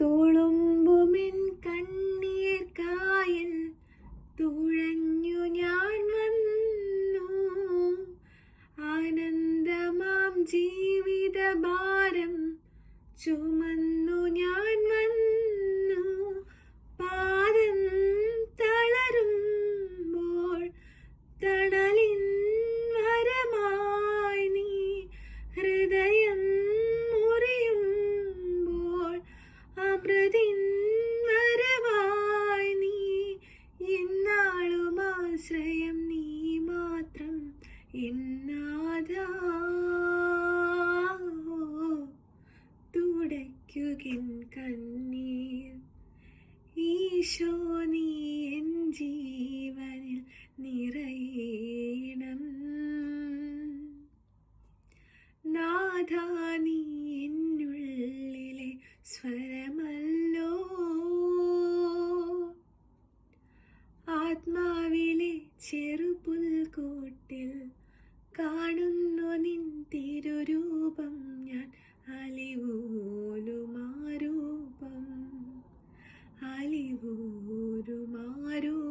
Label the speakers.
Speaker 1: തുളുമ്പുമെൻ കണ്ണീർ കായൽ തുഴഞ്ഞു ഞാൻ വന്നു. ആനന്ദമാം ജീവിതഭാരം ചുമന്നു ഞാൻ വന്നു. പാദം തളരുമ്പോൾ തണലിൻ വരമായി നീ, ഹൃദയം മുറിയുമ്പോൾ അമൃതിൻ വരവായി നീ. എന്നാളും ആശ്രയം നീ മാത്രം എന്നാഥാ. തുടയ്ക്കുകിൻ കണ്ണീർ ഈശോ, നീ എൻ ജീവനിൽ നിറയണം. നാഥാ, നീ എന്നുള്ളിലെ സ്വരമല്ലോ. ആത്മാവിലെ ചെറുപുൽക്കൂട്ടിൽ കാണുന്നു നിൻ തിരുരൂപം ഞാൻ. അലിവോലുമാരൂപം, അലിവോലുമാരൂപം.